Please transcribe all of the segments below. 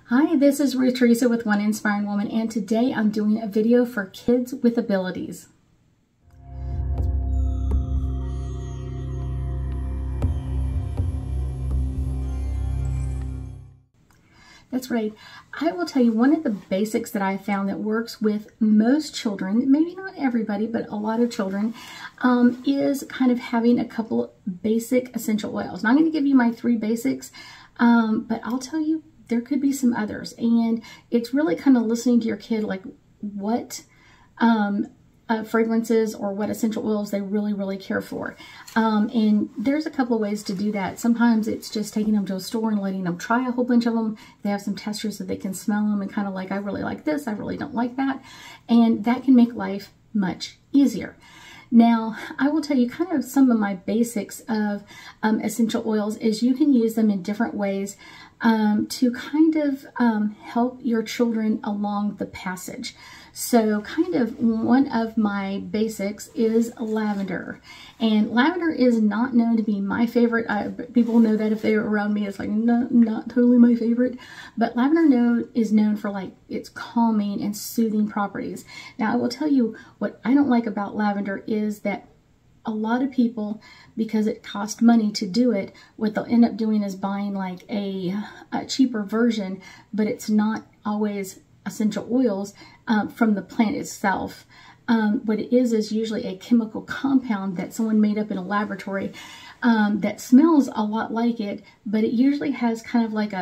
Hi, this is Ruth Theresa with One Inspiring Woman, and today I'm doing a video for kids with abilities. That's right. I will tell you one of the basics that I found that works with most children, maybe not everybody, but a lot of children, is kind of having a couple basic essential oils. Now I'm going to give you my 3 basics, but I'll tell you there could be some others. And it's really kind of listening to your kid, like what fragrances or what essential oils they really care for. And there's a couple of ways to do that. Sometimes it's just taking them to a store and letting them try a whole bunch of them. They have some testers so they can smell them and kind of like, I really like this, I really don't like that. And that can make life much easier. Now, I will tell you kind of some of my basics of essential oils is you can use them in different ways to kind of help your children along the passage. So kind of one of my basics is lavender. And lavender is not known to be my favorite. People know that if they're around me, it's like not totally my favorite. But lavender is known for like its calming and soothing properties. Now I will tell you what I don't like about lavender is that a lot of people, because it costs money to do it, what they'll end up doing is buying like a cheaper version, but it's not always essential oils from the plant itself. What it is usually a chemical compound that someone made up in a laboratory that smells a lot like it, but it usually has kind of like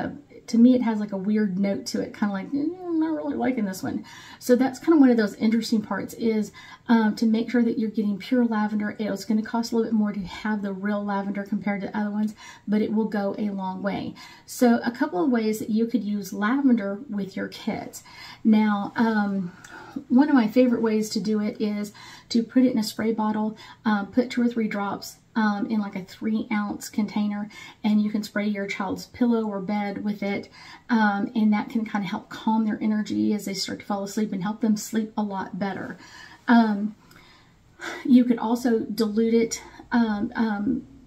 to me it has like a weird note to it, kind of like, I'm not really liking this one. So that's kind of one of those interesting parts is to make sure that you're getting pure lavender. It's going to cost a little bit more to have the real lavender compared to other ones, but it will go a long way. So a couple of ways that you could use lavender with your kids. Now, one of my favorite ways to do it is to put it in a spray bottle, put 2 or 3 drops in like a 3-ounce container, and you can spray your child's pillow or bed with it, and that can kind of help calm their energy as they start to fall asleep and help them sleep a lot better. You could also dilute it,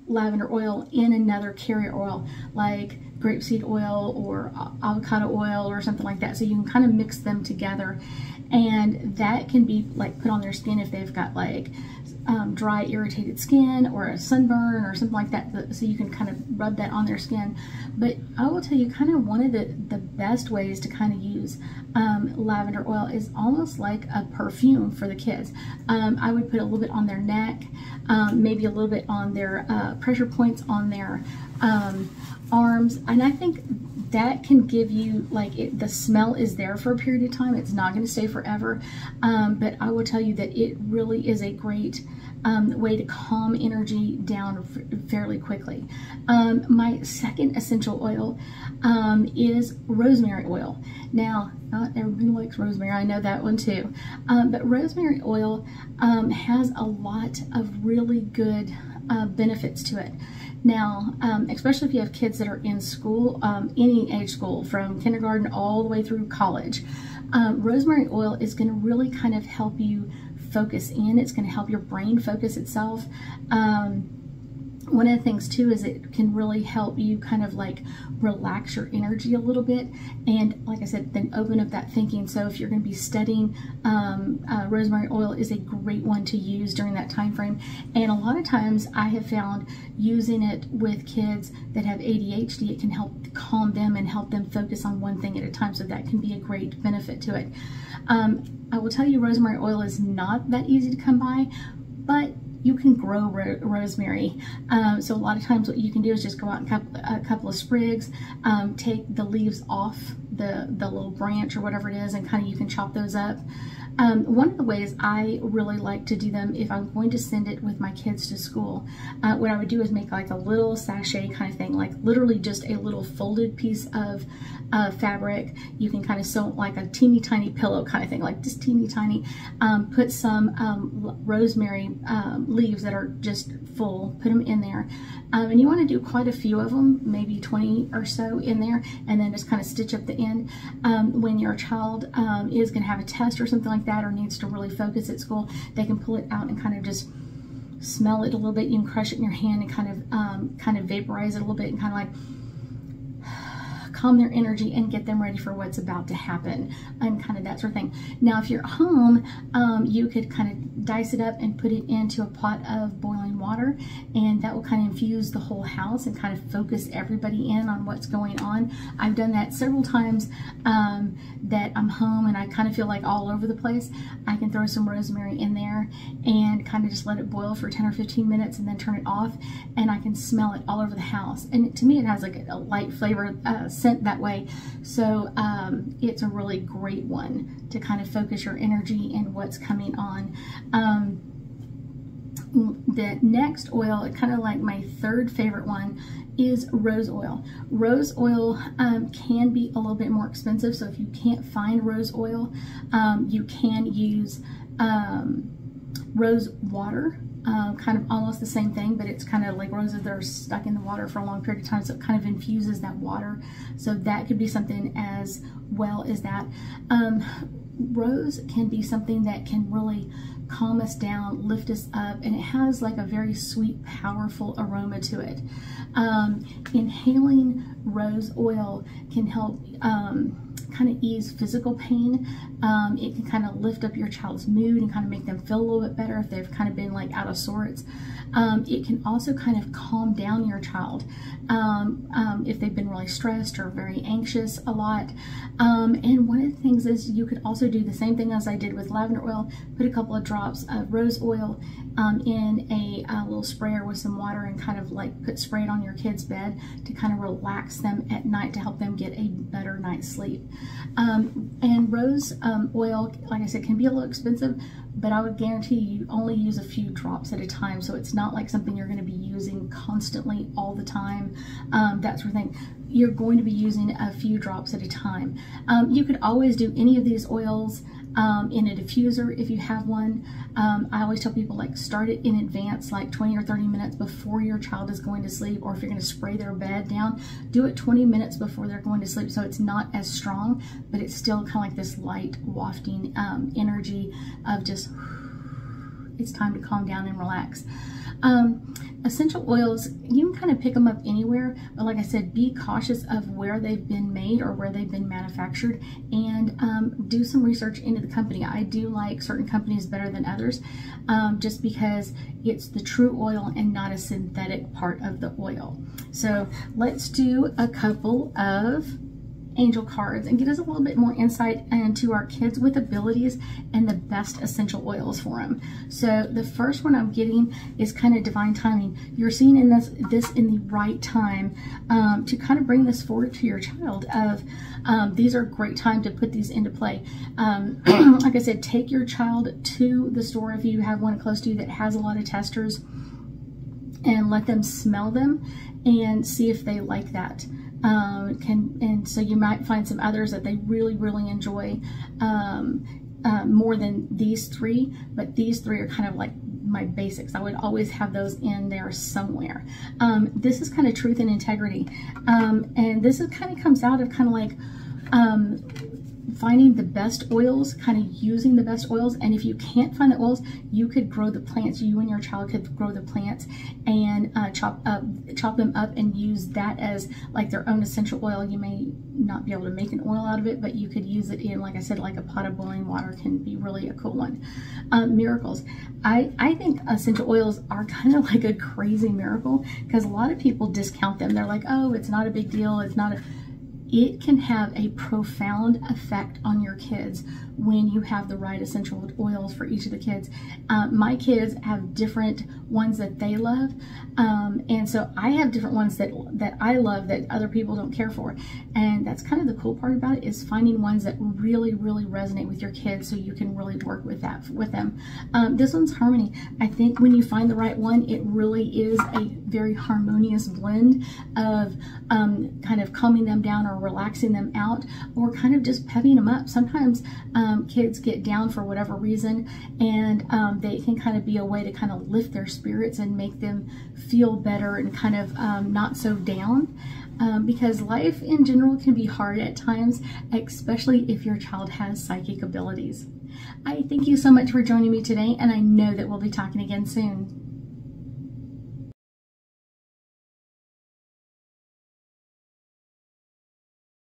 lavender oil, in another carrier oil like grapeseed oil or avocado oil or something like that, so you can kind of mix them together, and that can be like put on their skin if they've got like dry irritated skin or a sunburn or something like that, so you can kind of rub that on their skin. But I will tell you kind of one of the best ways to kind of use lavender oil is almost like a perfume for the kids. I would put a little bit on their neck, maybe a little bit on their pressure points on their arms, and I think that can give you like the smell is there for a period of time. It's not going to stay forever, but I will tell you that it really is a great way to calm energy down fairly quickly. My second essential oil is rosemary oil. Now, not everybody likes rosemary, I know that one too, but rosemary oil has a lot of really good benefits to it. Now, especially if you have kids that are in school, any age school, from kindergarten all the way through college, rosemary oil is going to really kind of help you focus in. It's going to help your brain focus itself. One of the things too is it can really help you kind of like relax your energy a little bit, and like I said, then open up that thinking. So if you're going to be studying, rosemary oil is a great one to use during that time frame. And a lot of times I have found using it with kids that have ADHD, it can help calm them and help them focus on one thing at a time, so that can be a great benefit to it. I will tell you, rosemary oil is not that easy to come by, but you can grow rosemary. So a lot of times what you can do is just go out and cut a couple of sprigs, take the leaves off the little branch or whatever it is, and kind of you can chop those up. One of the ways I really like to do them, if I'm going to send it with my kids to school, what I would do is make like a little sachet kind of thing, like literally just a little folded piece of fabric. You can kind of sew like a teeny tiny pillow kind of thing, like just teeny tiny. Put some rosemary leaves that are just full, put them in there. And you want to do quite a few of them, maybe 20 or so in there, and then just kind of stitch up the end. When your child is going to have a test or something like that, or needs to really focus at school, they can pull it out and kind of just smell it a little bit. You can crush it in your hand and kind of vaporize it a little bit and kind of like calm their energy and get them ready for what's about to happen, and kind of that sort of thing. Now, if you're at home, you could kind of dice it up and put it into a pot of boiling water, and that will kind of infuse the whole house and kind of focus everybody in on what's going on. I've done that several times that I'm home and I kind of feel like all over the place. I can throw some rosemary in there and kind of just let it boil for 10 or 15 minutes and then turn it off, and I can smell it all over the house. And to me, it has like a light flavor scent that way. So it's a really great one to kind of focus your energy in what's coming on. The next oil, kind of like my third favorite one, is rose oil. Rose oil can be a little bit more expensive, so if you can't find rose oil, you can use rose water. Kind of almost the same thing, but it's kind of like roses that are stuck in the water for a long period of time, so it kind of infuses that water. So that could be something as well as that. Rose can be something that can really calm us down, lift us up, and it has like a very sweet, powerful aroma to it. Inhaling rose oil can help kind of ease physical pain. It can kind of lift up your child's mood and kind of make them feel a little bit better if they've kind of been like out of sorts. It can also kind of calm down your child if they've been really stressed or very anxious a lot. And one of the things is you could also do the same thing as I did with lavender oil, put a couple of drops of rose oil in a little sprayer with some water and kind of like spray it on your kid's bed to kind of relax them at night to help them get a better night's sleep. And rose oil, like I said, can be a little expensive, but I would guarantee you only use a few drops at a time, so it's not like something you're going to be using constantly all the time, that sort of thing. You're going to be using a few drops at a time. You could always do any of these oils in a diffuser if you have one. I always tell people, like, start it in advance, like 20 or 30 minutes before your child is going to sleep, or if you're going to spray their bed down, do it 20 minutes before they're going to sleep, so it's not as strong, but it's still kind of like this light wafting energy of just, it's time to calm down and relax. Essential oils, you can kind of pick them up anywhere, but like I said, be cautious of where they've been made or where they've been manufactured, and do some research into the company. I do like certain companies better than others, just because it's the true oil and not a synthetic part of the oil. So let's do a couple of angel cards and get us a little bit more insight into our kids with abilities and the best essential oils for them. So the first one I'm getting is kind of divine timing. You're seeing in this in the right time to kind of bring this forward to your child. These are a great time to put these into play. Like I said, take your child to the store if you have one close to you that has a lot of testers, and let them smell them and see if they like that. And so you might find some others that they really, really enjoy more than these three, but these three are kind of like my basics. I would always have those in there somewhere. This is kind of truth and integrity, and this is kind of comes out of kind of like finding the best oils, kind of using the best oils. And if you can't find the oils, you could grow the plants. You and your child could grow the plants and chop them up and use that as like their own essential oil. You may not be able to make an oil out of it, but you could use it in, like I said, like a pot of boiling water can be really a cool one. Miracles. I think essential oils are kind of like a crazy miracle, because a lot of people discount them. They're like, oh, it's not a big deal. It's not a... It can have a profound effect on your kids when you have the right essential oils for each of the kids. My kids have different ones that they love, and so I have different ones that I love that other people don't care for. And that's kind of the cool part about it, is finding ones that really, really resonate with your kids, so you can really work with that with them. This one's Harmony. I think when you find the right one, it really is a very harmonious blend of kind of calming them down or relaxing them out, or kind of just pepping them up. Sometimes kids get down for whatever reason, and they can kind of be a way to kind of lift their spirits and make them feel better and kind of not so down, because life in general can be hard at times, especially if your child has psychic abilities. I thank you so much for joining me today, and I know that we'll be talking again soon.